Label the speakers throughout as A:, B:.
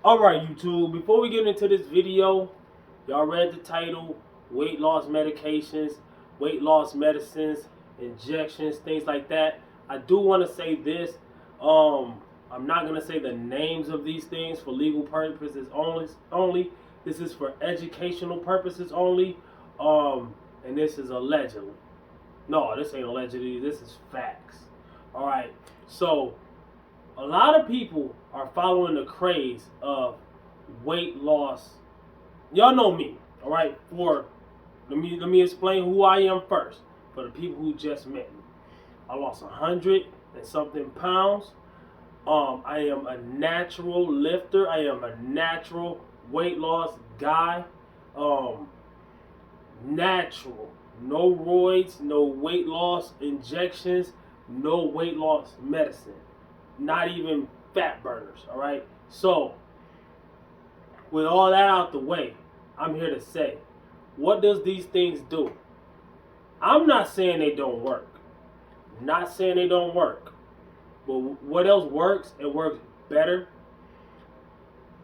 A: Alright, YouTube, before we get into this video, y'all read the title, weight loss medications, weight loss medicines, injections, things like that. I do want to say this. I'm not going to say the names of these things for legal purposes only. This is for educational purposes only. And this is allegedly. No, this ain't allegedly. This is facts. Alright, so a lot of people are following the craze of weight loss. Y'all know me, all right? Let me explain who I am first. For the people who just met me, I lost 100 and something pounds. I am a natural lifter. I am a natural weight loss guy. Natural, no roids, no weight loss injections, no weight loss medicine, not even fat burners. All right. So, with all that out the way, I'm here to say, what does these things do? I'm not saying they don't work. Not saying they don't work. But what else works? It works better.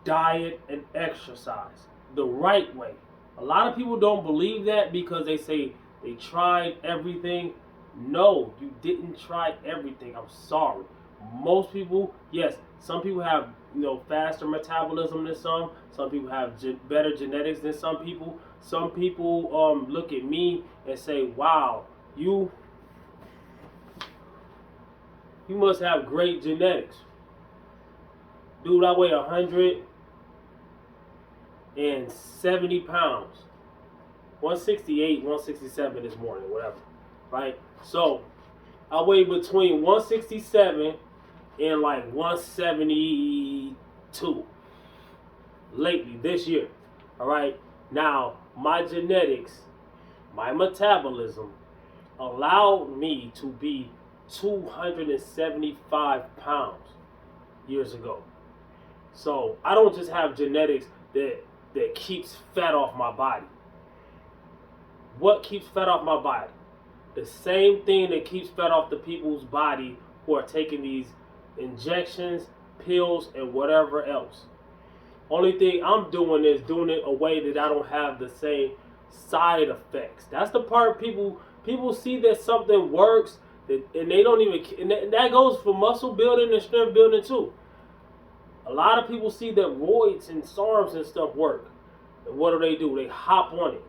A: Diet and exercise the right way. A lot of people don't believe that because they say they tried everything. No, you didn't try everything. I'm sorry. Most people, yes, some people have faster metabolism than some. Some people have better genetics than some people. Some people look at me and say, "Wow, you must have great genetics." Dude, I weigh 170 pounds. 168, 167 this morning, whatever. Right? So, I weigh between 167 and like 172 lately, this year. Alright? Now, my genetics, my metabolism allowed me to be 275 pounds years ago. So, I don't just have genetics that keeps fat off my body. What keeps fat off my body? The same thing that keeps fat off the people's body who are taking these injections, pills, and whatever else. Only thing I'm doing is doing it a way that I don't have the same side effects. That's the part people see that something works, and they don't even. And that goes for muscle building and strength building too. A lot of people see that roids and SARMs and stuff work. And what do? They hop on it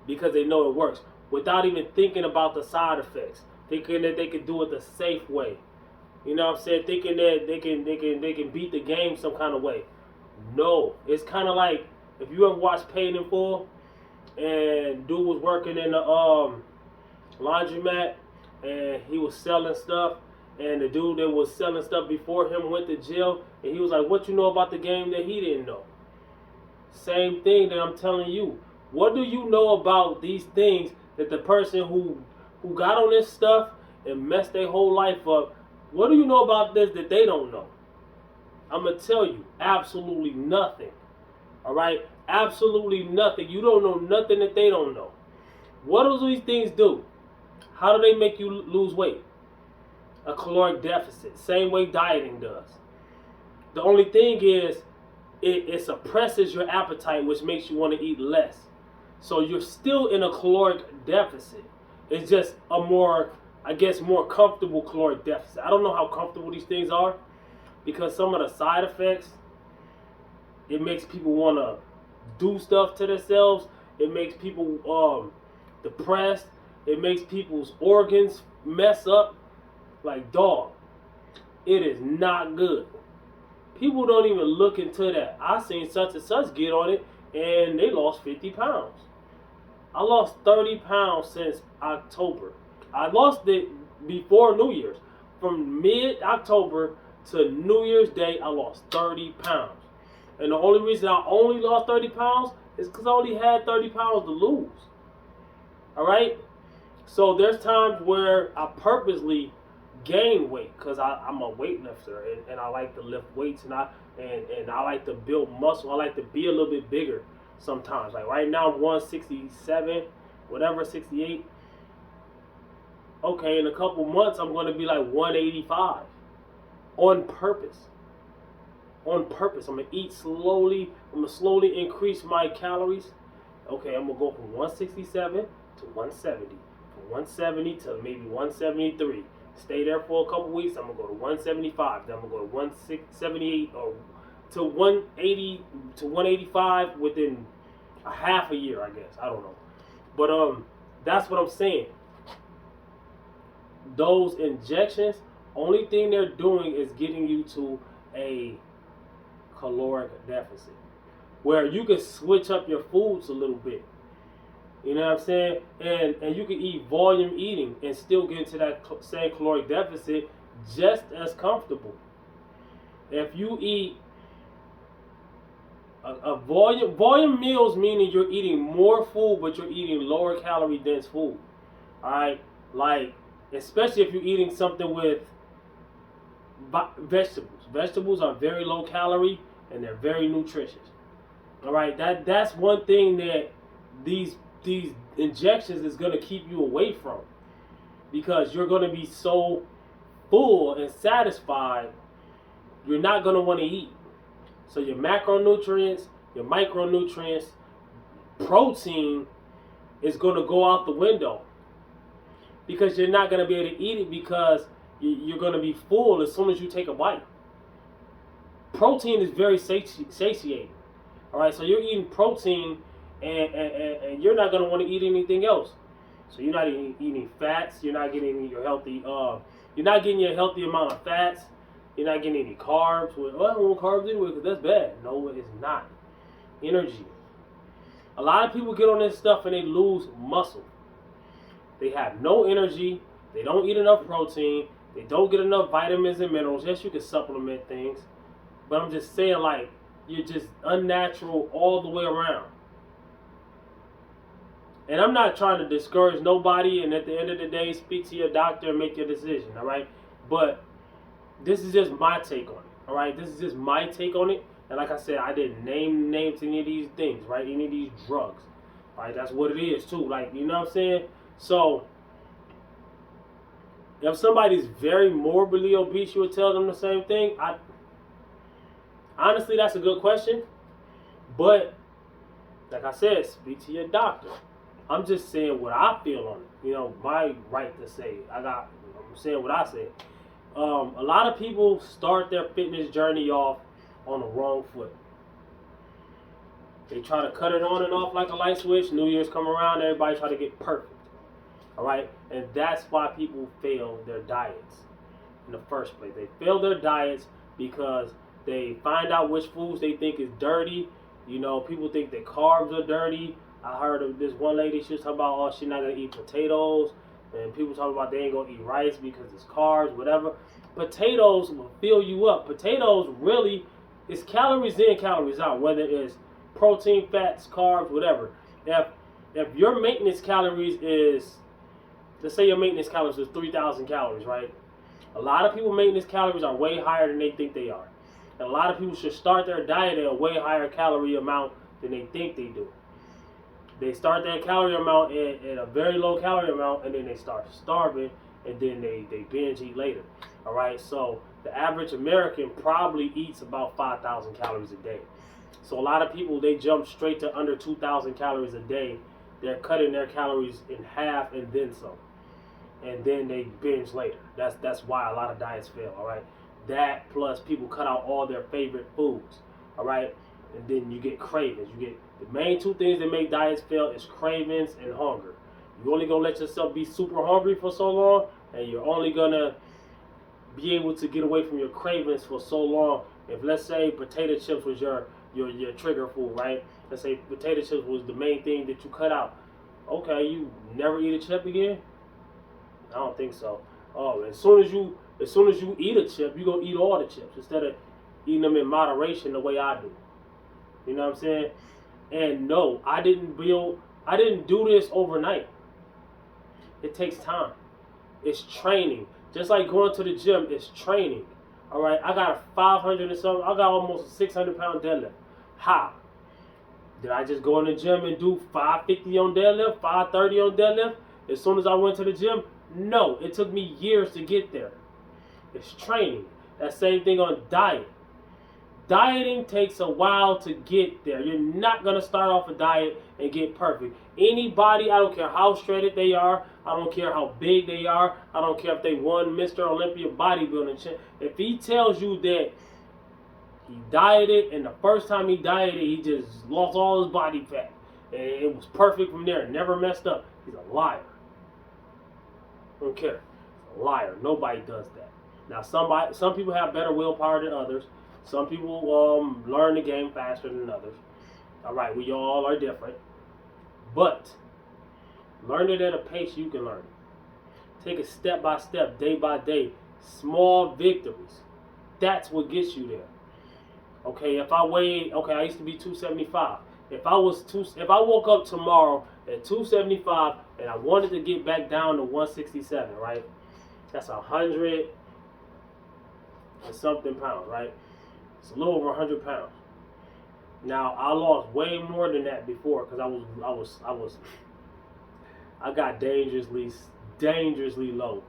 A: because they know it works without even thinking about the side effects. Thinking that they can do it the safe way. You know what I'm saying? Thinking that they can beat the game some kind of way. No. It's kind of like if you ever watched Paid in Full and dude was working in the laundromat and he was selling stuff, and the dude that was selling stuff before him went to jail, and he was like, "What you know about the game that he didn't know?" Same thing that I'm telling you. What do you know about these things that the person who got on this stuff and messed their whole life up, what do you know about this that they don't know? I'm going to tell you, absolutely nothing. All right? Absolutely nothing. You don't know nothing that they don't know. What do these things do? How do they make you lose weight? A caloric deficit, same way dieting does. The only thing is, it suppresses your appetite, which makes you want to eat less. So you're still in a caloric deficit. It's just a more comfortable caloric deficit. I don't know how comfortable these things are because some of the side effects, it makes people want to do stuff to themselves. It makes people depressed. It makes people's organs mess up. Like, dog, it is not good. People don't even look into that. I seen such and such get on it, and they lost 50 pounds. I lost 30 pounds since October. I lost it before New Year's. From mid-October to New Year's Day, I lost 30 pounds. And the only reason I only lost 30 pounds is because I only had 30 pounds to lose. All right? So there's times where I purposely gain weight because I'm a weightlifter and I like to lift weights and I like to build muscle. I like to be a little bit bigger sometimes. Like right now I'm 167, whatever, 68. Okay, in a couple months I'm going to be like 185 on purpose. on purpose. I'm gonna eat slowly. I'm gonna slowly increase my calories. Okay, I'm gonna go from 167 to 170, from 170 to maybe 173. Stay there for a couple weeks. I'm gonna go to 175. Then I'm gonna go to 178 or to 180 to 185 within a half a year, I guess. I don't know, but that's what I'm saying. Those injections, only thing they're doing is getting you to a caloric deficit, where you can switch up your foods a little bit. You know what I'm saying? And you can eat volume eating and still get into that same caloric deficit just as comfortable. If you eat a volume meals, meaning you're eating more food, but you're eating lower calorie dense food. All right, like especially if you're eating something with vegetables. Vegetables are very low calorie and they're very nutritious. All right, that's one thing that these injections is gonna keep you away from, because you're gonna be so full and satisfied, you're not gonna want to eat. So your macronutrients, your micronutrients, protein is gonna go out the window, because you're not gonna be able to eat it, because you're gonna be full as soon as you take a bite. Protein is very satiating. All right, so you're eating protein, and you're not gonna want to eat anything else. So you're not eating fats. You're not getting your healthy. You're not getting your healthy amount of fats. You're not getting any carbs. Well, I don't want carbs anyway because that's bad. No, it's not. Energy. A lot of people get on this stuff and they lose muscle. They have no energy. They don't eat enough protein. They don't get enough vitamins and minerals. Yes, you can supplement things, but I'm just saying, like, you're just unnatural all the way around. And I'm not trying to discourage nobody, and at the end of the day, speak to your doctor and make your decision, all right? But this is just my take on it, all right? This is just my take on it. And like I said, I didn't name names to any of these things, right? Any of these drugs, right? That's what it is, too. Like, you know what I'm saying? So if somebody's very morbidly obese, you would tell them the same thing? Honestly, that's a good question. But like I said, speak to your doctor. I'm just saying what I feel on it. You know, my right to say. I'm saying what I say. A lot of people start their fitness journey off on the wrong foot. They try to cut it on and off like a light switch. New Year's come around, everybody try to get perfect. All right? And that's why people fail their diets in the first place. They fail their diets because they find out which foods they think is dirty. You know, people think that carbs are dirty. I heard of this one lady, she was talking about, oh, she's not going to eat potatoes. And people talk about they ain't going to eat rice because it's carbs, whatever. Potatoes will fill you up. Potatoes really, it's calories in, calories out, whether it's protein, fats, carbs, whatever. If your maintenance calories is, let's say your maintenance calories is 3,000 calories, right? A lot of people's maintenance calories are way higher than they think they are. And a lot of people should start their diet at a way higher calorie amount than they think they do. They start their calorie amount at a very low calorie amount, and then they start starving, and then they binge eat later. All right, so the average American probably eats about 5,000 calories a day. So a lot of people, they jump straight to under 2,000 calories a day. They're cutting their calories in half and then some. And then they binge later. That's why a lot of diets fail, all right? That plus people cut out all their favorite foods, all right? And then you get cravings. You get the main two things that make diets fail is cravings and hunger. You're only gonna let yourself be super hungry for so long, and you're only gonna be able to get away from your cravings for so long. If, let's say, potato chips was your trigger food, right? Let's say potato chips was the main thing that you cut out. Okay, you never eat a chip again? I don't think so. Oh, as soon as you eat a chip, you're gonna eat all the chips instead of eating them in moderation the way I do. You know what I'm saying? And no, I didn't do this overnight. It takes time. It's training. Just like going to the gym, it's training. All right, I got a 500 and something. I got almost a 600-pound deadlift. How? Did I just go in the gym and do 550 on deadlift, 530 on deadlift as soon as I went to the gym? No, it took me years to get there. It's training. That same thing on diet. Dieting takes a while to get there. You're not going to start off a diet and get perfect. Anybody, I don't care how shredded they are, I don't care how big they are, I don't care if they won Mr. Olympia bodybuilding. If he tells you that he dieted and the first time he dieted, he just lost all his body fat and it was perfect from there, never messed up, he's a liar. I don't care. He's a liar. Nobody does that. Now, some people have better willpower than others. Some people learn the game faster than others. All right, we all are different. But learn it at a pace you can learn it. Take it step by step, day by day. Small victories. That's what gets you there. Okay, I used to be 275. If I woke up tomorrow at 275 and I wanted to get back down to 167, right? That's 100 and something pounds, right? It's a little over 100 pounds. Now I lost way more than that before because I got dangerously low.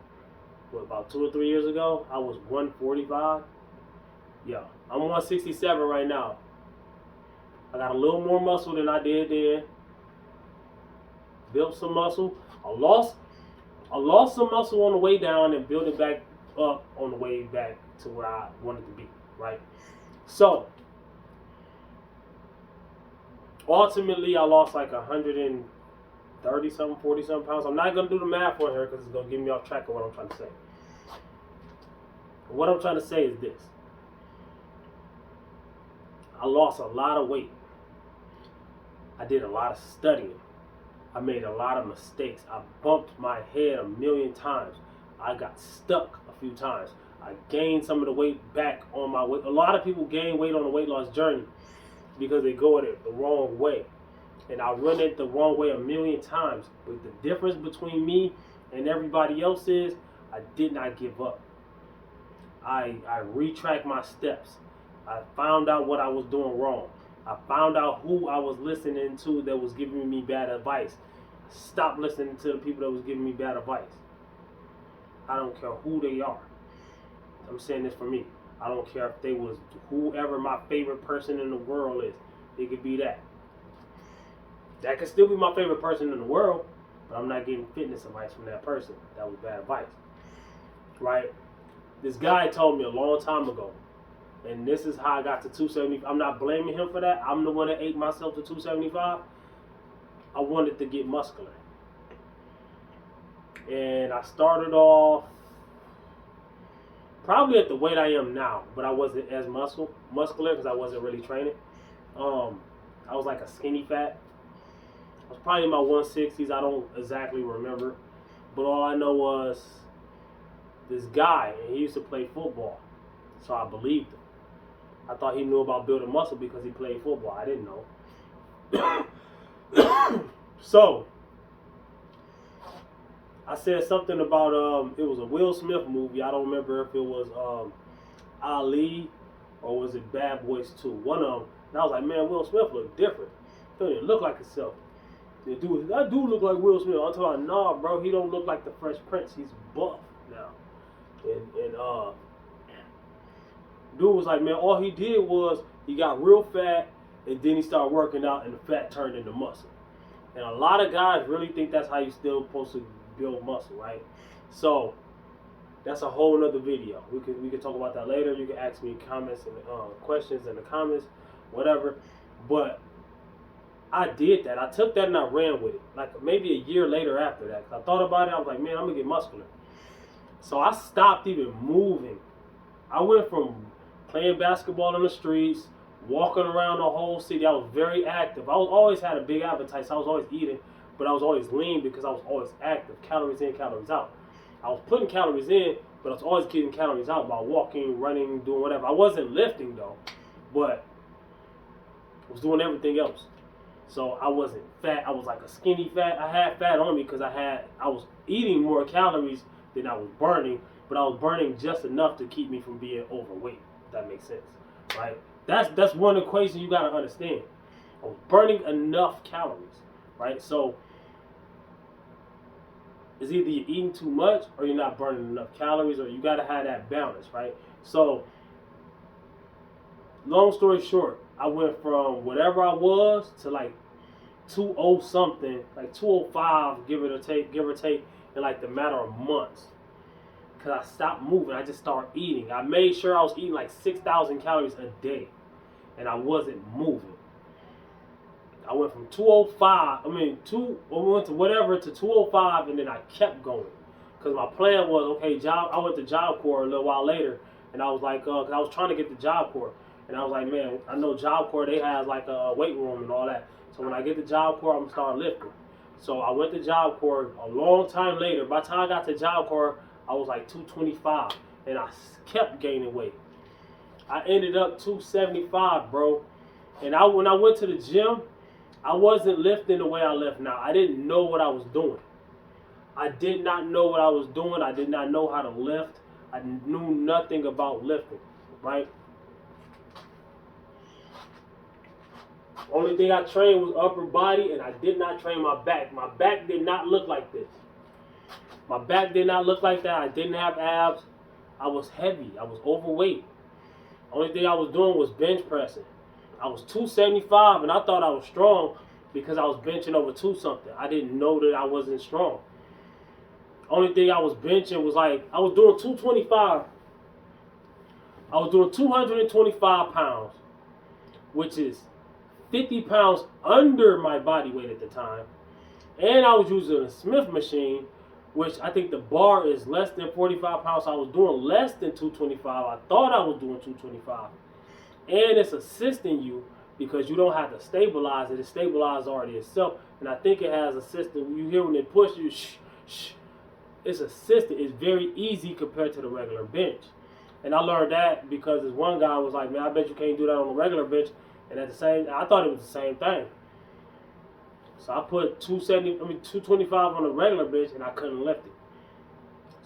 A: What, about 2 or 3 years ago? I was 145. Yeah, I'm 167 right now. I got a little more muscle than I did then. Built some muscle. I lost some muscle on the way down and built it back up on the way back to where I wanted to be, right? So, ultimately, I lost like 130 something, 40 something pounds. I'm not going to do the math on here because it's going to get me off track of what I'm trying to say. What I'm trying to say is this. I lost a lot of weight. I did a lot of studying. I made a lot of mistakes. I bumped my head 1,000,000 times. I got stuck a few times. I gained some of the weight back on my weight. A lot of people gain weight on the weight loss journey because they go at it the wrong way. And I run it the wrong way 1,000,000 times. But the difference between me and everybody else is I did not give up. I retracked my steps. I found out what I was doing wrong. I found out who I was listening to that was giving me bad advice. Stop listening to the people that was giving me bad advice. I don't care who they are. I'm saying this for me. I don't care if they was whoever my favorite person in the world is. It could be that. That could still be my favorite person in the world, but I'm not getting fitness advice from that person. That was bad advice. Right? This guy told me a long time ago, and this is how I got to 275. I'm not blaming him for that. I'm the one that ate myself to 275. I wanted to get muscular. And I started off probably at the weight I am now, but I wasn't as muscular because I wasn't really training. I was like a skinny fat. I was probably in my 160s. I don't exactly remember. But all I know was this guy, and he used to play football. So I believed him. I thought he knew about building muscle because he played football. I didn't know. So, I said something about, it was a Will Smith movie. I don't remember if it was Ali or was it Bad Boys 2. One of them. And I was like, man, Will Smith looked different. He don't even look like himself. That dude look like Will Smith. I'm talking, nah, bro, he don't look like the Fresh Prince. He's buff now. And dude was like, man, all he did was he got real fat and then he started working out and the fat turned into muscle. And a lot of guys really think that's how you still supposed to build muscle, right? So that's a whole nother video. We could talk about that later. You can ask me comments and questions in the comments, whatever. But I did that. I took that and I ran with it. Like maybe a year later after that. I thought about it. I was like, man, I'm gonna get muscular. So I stopped even moving. I went from playing basketball in the streets, walking around the whole city. I was very active. I always had a big appetite, so I was always eating, but I was always lean because I was always active. Calories in, calories out. I was putting calories in, but I was always getting calories out by walking, running, doing whatever. I wasn't lifting though, but I was doing everything else. So I wasn't fat. I was like a skinny fat. I had fat on me because I was eating more calories than I was burning, but I was burning just enough to keep me from being overweight. If that makes sense, right? That's one equation you gotta understand. I was burning enough calories, right? So it's either you're eating too much or you're not burning enough calories, or you gotta have that balance, right? So long story short, I went from whatever I was to like 200 something, like 205, give or take, in like the matter of months. Cause I stopped moving, I just started eating. I made sure I was eating like 6,000 calories a day, and I wasn't moving. I went from 205, I went to whatever to 205, and then I kept going. Because my plan was, okay, I went to Job Corps a little while later, and I was like, cause I was trying to get the Job Corps. And I was like, man, I know Job Corps, they have like a weight room and all that. So when I get to Job Corps, I'm going to start lifting. So I went to Job Corps a long time later. By the time I got to Job Corps, I was like 225, and I kept gaining weight. I ended up 275, bro. And when I went to the gym, I wasn't lifting the way I lift now. I didn't know what I was doing. I did not know what I was doing. I did not know how to lift. I knew nothing about lifting, right? Only thing I trained was upper body, and I did not train my back. My back did not look like this. My back did not look like that. I didn't have abs. I was heavy. I was overweight. Only thing I was doing was bench pressing. I was 275, and I thought I was strong because I was benching over 2-something. I didn't know that I wasn't strong. Only thing I was benching was like, I was doing 225. I was doing 225 pounds, which is 50 pounds under my body weight at the time. And I was using a Smith machine, which I think the bar is less than 45 pounds. So I was doing less than 225. I thought I was doing 225. And it's assisting you because you don't have to stabilize it. It stabilizes already itself. And I think it has a system. You hear when they push you, shh, shh. It's assisted. It's very easy compared to the regular bench. And I learned that because this one guy was like, man, I bet you can't do that on the regular bench. And at the same, I thought it was the same thing. So I put 225 on the regular bench, and I couldn't lift it.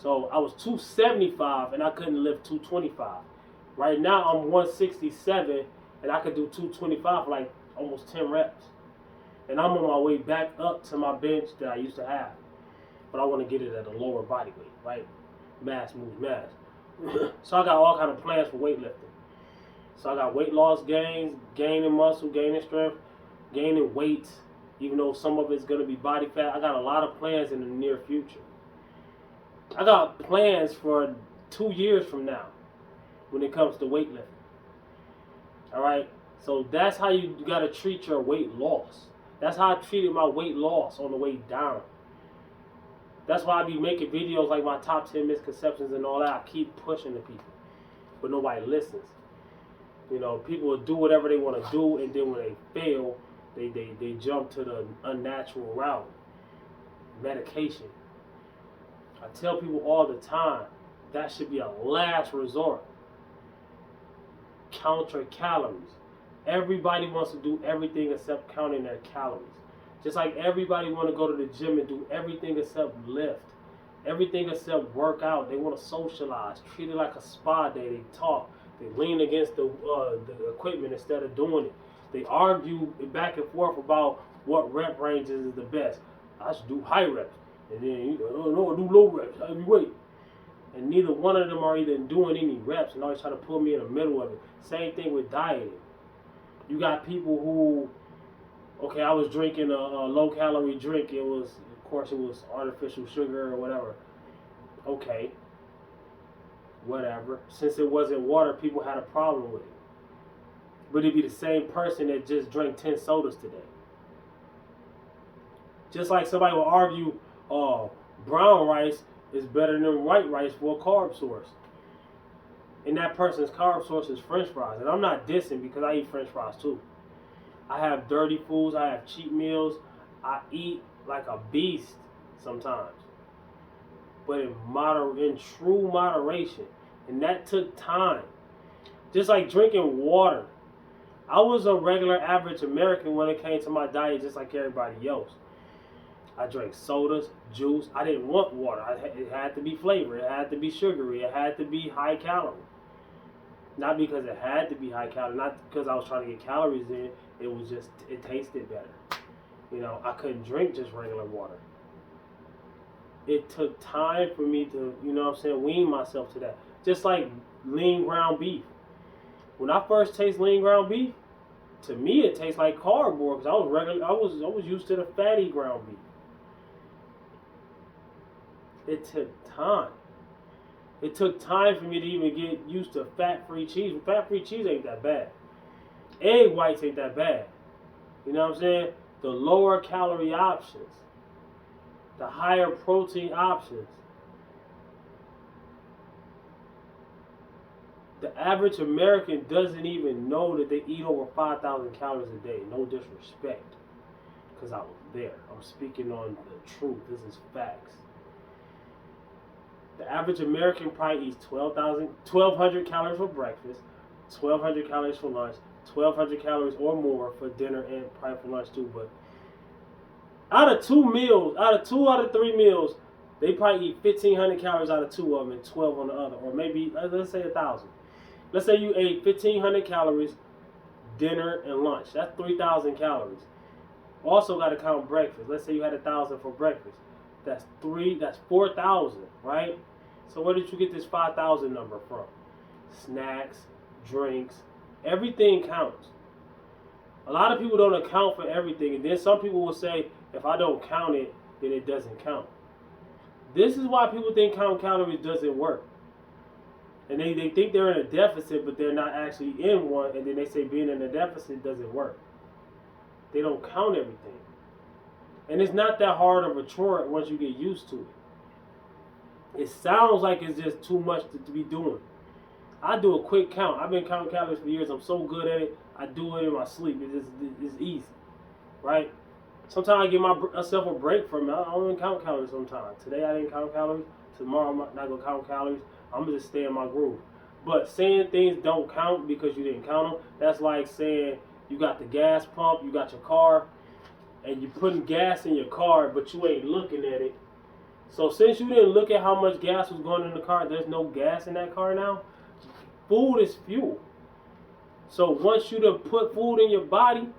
A: So I was 275, and I couldn't lift 225. Right now I'm 167, and I could do 225 for like almost 10 reps. And I'm on my way back up to my bench that I used to have. But I want to get it at a lower body weight, right? Mass moves mass. So I got all kind of plans for weightlifting. So I got weight loss gains, gaining muscle, gaining strength, gaining weight, even though some of it's going to be body fat. I got a lot of plans in the near future. I got plans for 2 years from now when it comes to weightlifting. All right? So that's how you got to treat your weight loss. That's how I treated my weight loss on the way down. That's why I be making videos like my top 10 misconceptions and all that. I keep pushing the people, but nobody listens. You know, people will do whatever they want to do, and then when they fail, they jump to the unnatural route. Medication. I tell people all the time, that should be a last resort. Count your calories. Everybody wants to do everything except counting their calories. Just like everybody want to go to the gym and do everything except lift. Everything except work out. They want to socialize. Treat it like a spa day. They talk. They lean against the equipment instead of doing it. They argue back and forth about what rep ranges is the best. I should do high reps. And then, no, I do low reps, heavy weight. And neither one of them are even doing any reps, and always try to pull me in the middle of it. Same thing with dieting. You got people who, okay, I was drinking a low-calorie drink. It was, of course, it was artificial sugar or whatever. Okay. Whatever. Since it wasn't water, people had a problem with it. But it'd be the same person that just drank 10 sodas today. Just like somebody will argue, brown rice is better than white rice for a carb source. And that person's carb source is French fries. And I'm not dissing because I eat French fries too. I have dirty foods. I have cheat meals. I eat like a beast sometimes. But in true moderation. And that took time. Just like drinking water. I was a regular average American when it came to my diet, just like everybody else. I drank sodas, juice. I didn't want water. It had to be flavored. It had to be sugary. It had to be high calorie. Not because it had to be high calorie. Not because I was trying to get calories in. It was just, it tasted better. You know, I couldn't drink just regular water. It took time for me to, you know what I'm saying, wean myself to that. Just like lean ground beef. When I first taste lean ground beef, to me it tastes like cardboard because I was used to the fatty ground beef. It took time. It took time for me to even get used to fat-free cheese. Fat-free cheese ain't that bad. Egg whites ain't that bad. You know what I'm saying? The lower calorie options, the higher protein options. The average American doesn't even know that they eat over 5,000 calories a day. No disrespect, because I was there. I'm speaking on the truth. This is facts. The average American probably eats 1,200 calories for breakfast, 1,200 calories for lunch, 1,200 calories or more for dinner and probably for lunch too. But out of two out of three meals, they probably eat 1,500 calories out of two of them and 12 on the other. Or maybe, let's say 1,000. Let's say you ate 1,500 calories dinner and lunch. That's 3,000 calories. Also got to count breakfast. Let's say you had 1,000 for breakfast. That's 4,000, right? So where did you get this 5,000 number from? Snacks, drinks, everything counts. A lot of people don't account for everything, and then some people will say, if I don't count it, then it doesn't count. This is why people think counting calories doesn't work. And they think they're in a deficit, but they're not actually in one, and then they say being in a deficit doesn't work. They don't count everything. And it's not that hard of a chore once you get used to it. It sounds like it's just too much to be doing. I do a quick count. I've been counting calories for years. I'm so good at it. I do it in my sleep. It's easy, right? Sometimes I give myself a break from it. I don't even count calories sometimes. Today I didn't count calories. Tomorrow I'm not going to count calories. I'm going to just stay in my groove. But saying things don't count because you didn't count them, that's like saying you got the gas pump, you got your car, and you're putting gas in your car, but you ain't looking at it. So since you didn't look at how much gas was going in the car, there's no gas in that car now. Food is fuel. So once you done put food in your body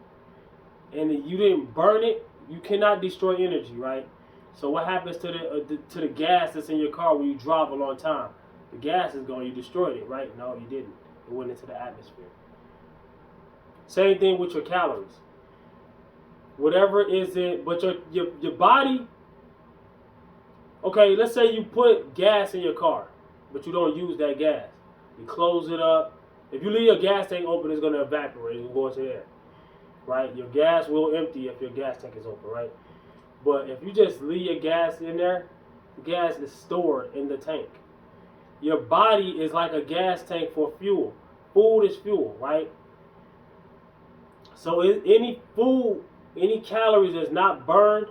A: and you didn't burn it, you cannot destroy energy, right? So what happens to the gas that's in your car when you drive a long time? The gas is gone. You destroyed it, right? No, you didn't. It went into the atmosphere. Same thing with your calories. Whatever is it, but your body. Okay, let's say you put gas in your car, but you don't use that gas. You close it up. If you leave your gas tank open, it's going to evaporate. It's going to go into the air, right? Your gas will empty if your gas tank is open, right? But if you just leave your gas in there, the gas is stored in the tank. Your body is like a gas tank for fuel. Food is fuel, right? So any food, any calories that's not burned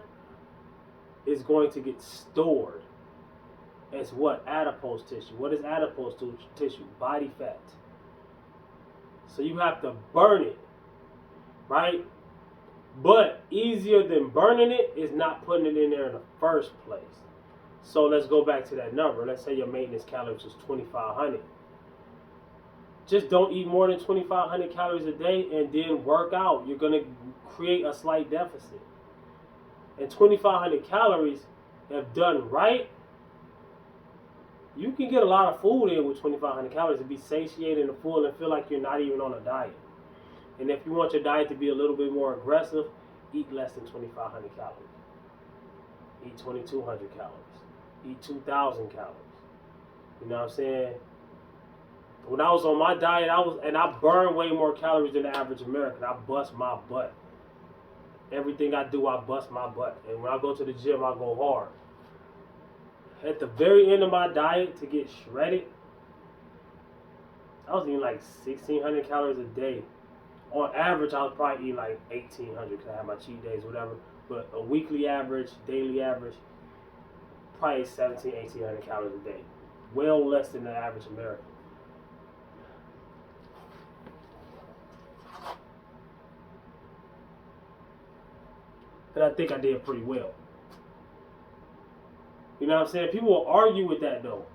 A: is going to get stored. It's what? Adipose tissue. What is adipose tissue? Body fat. So you have to burn it, right? But easier than burning it is not putting it in there in the first place. So let's go back to that number. Let's say your maintenance calories is 2,500. Just don't eat more than 2,500 calories a day and then work out. You're going to create a slight deficit. And 2,500 calories, if done right, you can get a lot of food in with 2,500 calories and be satiated and full and feel like you're not even on a diet. And if you want your diet to be a little bit more aggressive, eat less than 2,500 calories. Eat 2,200 calories. Eat 2,000 calories. You know what I'm saying? When I was on my diet, I burned way more calories than the average American. I bust my butt. Everything I do, I bust my butt. And when I go to the gym, I go hard. At the very end of my diet to get shredded, I was eating like 1,600 calories a day. On average, I was probably eating like 1,800 because I had my cheat days, whatever. But a weekly average, daily average, probably 1,700, 1,800 calories a day. Well less than the average American. And I think I did pretty well. You know what I'm saying? People will argue with that though.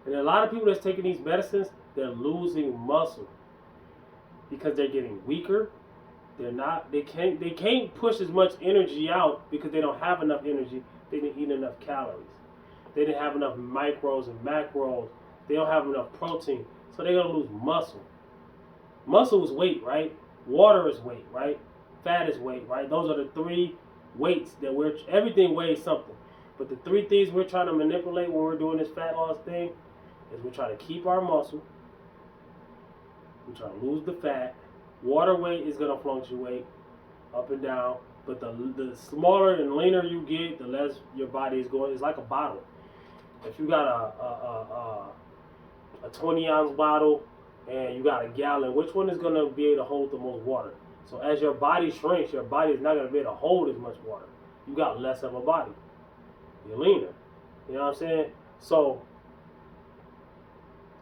A: And a lot of people that's taking these medicines, they're losing muscle because they're getting weaker. They can't push as much energy out because they don't have enough energy. They didn't eat enough calories. They didn't have enough micros and macros. They don't have enough protein. So they're gonna lose muscle. Muscle is weight, right? Water is weight, right? Fat is weight, right? Those are the three weights that everything weighs something. But the three things we're trying to manipulate when we're doing this fat loss thing is we're trying to keep our muscle, we're trying to lose the fat. Water weight is gonna fluctuate up and down, but the smaller and leaner you get, the less your body is going. It's like a bottle. If you got a 20-ounce bottle and you got a gallon, which one is going to be able to hold the most water? So as your body shrinks, your body is not going to be able to hold as much water. You got less of a body. You're leaner. You know what I'm saying? So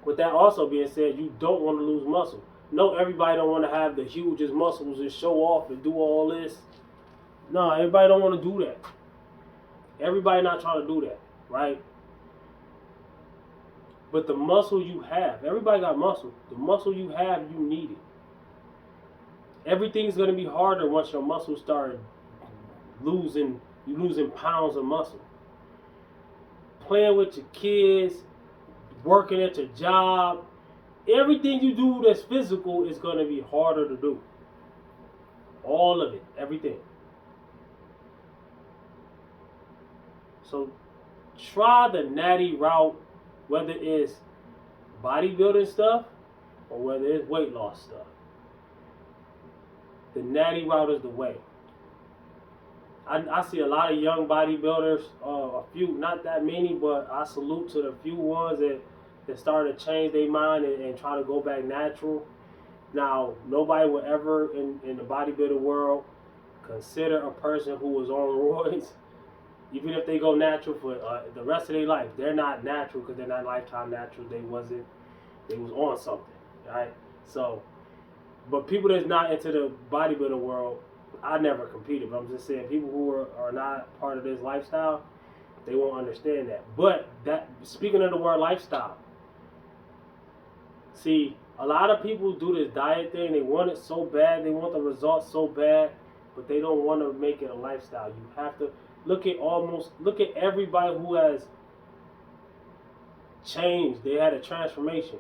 A: with that also being said, you don't want to lose muscle. No, everybody don't want to have the hugest muscles and show off and do all this. No, everybody don't want to do that. Everybody not trying to do that, right? But the muscle you have, everybody got muscle. The muscle you have, you need it. Everything's going to be harder once your muscles start losing pounds of muscle. Playing with your kids, working at your job, everything you do that's physical is going to be harder to do. All of it, everything. So try the natty route, whether it's bodybuilding stuff or whether it's weight loss stuff. The natty route is the way. I see a lot of young bodybuilders, a few, not that many, but I salute to the few ones that started to change their mind and try to go back natural. Now, nobody will ever in the bodybuilding world consider a person who was on roids, even if they go natural for the rest of their life. They're not natural because they're not lifetime natural. They was on something, right? So, but people that's not into the bodybuilding world, I never competed, but I'm just saying people who are not part of this lifestyle, they won't understand that. But that, speaking of the word lifestyle, see, a lot of people do this diet thing. They want it so bad. They want the results so bad, but they don't want to make it a lifestyle. You have to look at everybody who has changed. They had a transformation.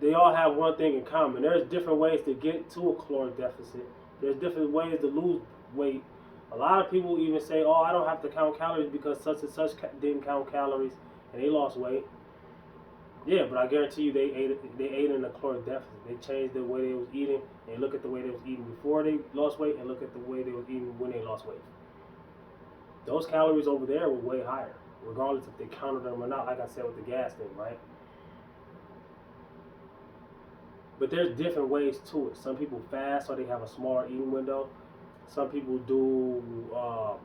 A: They all have one thing in common. There's different ways to get to a caloric deficit. There's different ways to lose weight. A lot of people even say, oh, I don't have to count calories because such and such didn't count calories and they lost weight. Yeah, but I guarantee you they ate in a caloric deficit. They changed the way they was eating and look at the way they was eating before they lost weight and look at the way they was eating when they lost weight. Those calories over there were way higher, regardless if they counted them or not, like I said with the gas thing, right? But there's different ways to it. Some people fast so they have a smaller eating window. Some people do all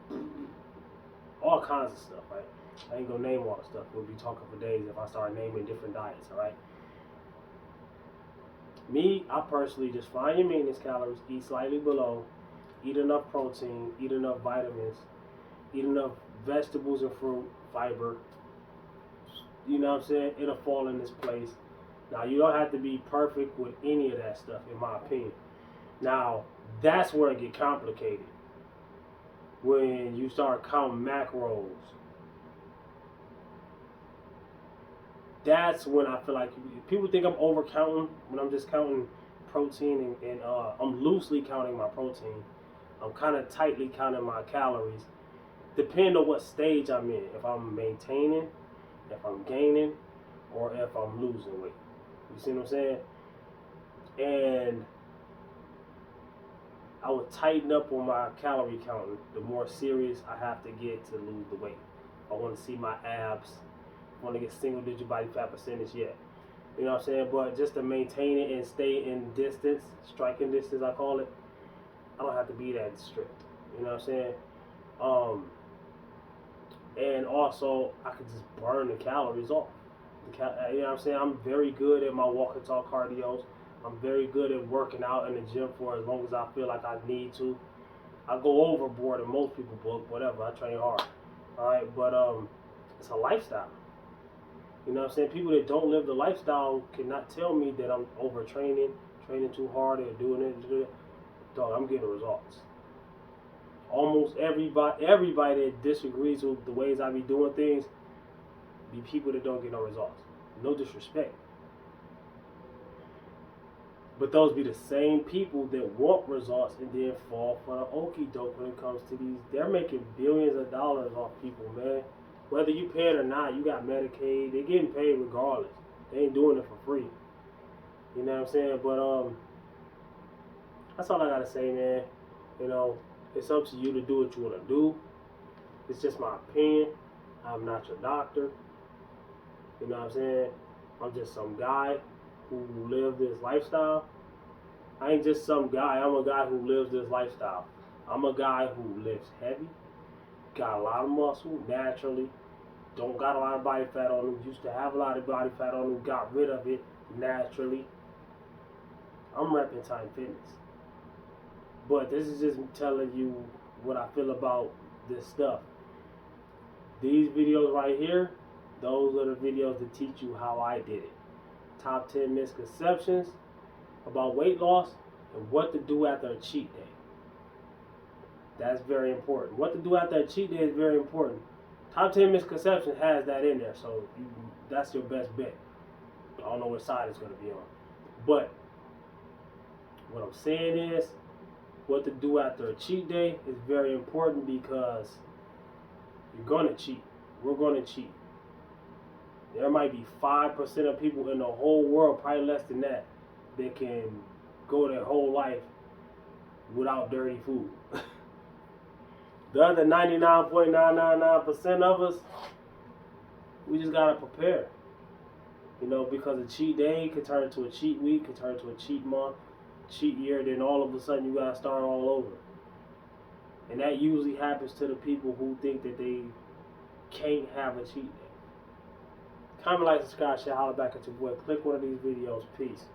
A: kinds of stuff, right? I ain't gonna name all the stuff. We'll be talking for days if I start naming different diets, all right? Me, I personally just find your maintenance calories, eat slightly below, eat enough protein, eat enough vitamins, eat enough vegetables and fruit, fiber. You know what I'm saying? It'll fall in this place. Now, you don't have to be perfect with any of that stuff, in my opinion. Now, that's where it get complicated. When you start counting macros. That's when I feel like people think I'm over counting when I'm just counting protein and I'm loosely counting my protein. I'm kind of tightly counting my calories, depending on what stage I'm in. If I'm maintaining, if I'm gaining, or if I'm losing weight. You see what I'm saying? And I would tighten up on my calorie counting the more serious I have to get to lose the weight. I want to see my abs. I want to get single digit body fat percentage yet. You know what I'm saying? But just to maintain it and stay in distance, striking distance I call it, I don't have to be that strict. You know what I'm saying? And also I could just burn the calories off. You know what I'm saying? I'm very good at my walk and talk cardios. I'm very good at working out in the gym for as long as I feel like I need to. I go overboard in most people book, whatever. I train hard. Alright, but it's a lifestyle. You know what I'm saying? People that don't live the lifestyle cannot tell me that I'm overtraining, training too hard, or doing it. Dog, I'm getting results. Almost everybody that disagrees with the ways I be doing things be people that don't get no results. No disrespect. But those be the same people that want results and then fall for the okie doke when it comes to these. They're making billions of dollars off people, man. Whether you pay it or not, you got Medicaid. They're getting paid regardless. They ain't doing it for free. You know what I'm saying? But that's all I gotta say, man. You know, it's up to you to do what you wanna do. It's just my opinion. I'm not your doctor. You know what I'm saying? I'm just some guy who live this lifestyle. I ain't just some guy. I'm a guy who lives this lifestyle. I'm a guy who lifts heavy, got a lot of muscle naturally, don't got a lot of body fat on him, used to have a lot of body fat on him, got rid of it naturally. I'm repping Time Fitness. But this is just telling you what I feel about this stuff. These videos right here, those are the videos that teach you how I did it. Top 10 misconceptions about weight loss and what to do after a cheat day. That's very important. What to do after a cheat day is very important. Top 10 misconceptions has that in there, so that's your best bet. I don't know what side it's going to be on. But what I'm saying is, what to do after a cheat day is very important because you're going to cheat. We're going to cheat. There might be 5% of people in the whole world, probably less than that can go their whole life without dirty food. The other 99.999% of us, we just gotta prepare. You know, because a cheat day could turn into a cheat week, could turn into a cheat month, cheat year, then all of a sudden you gotta start all over. And that usually happens to the people who think that they can't have a cheat day. Comment, like, subscribe, share, holler back at your boy. Click one of these videos. Peace.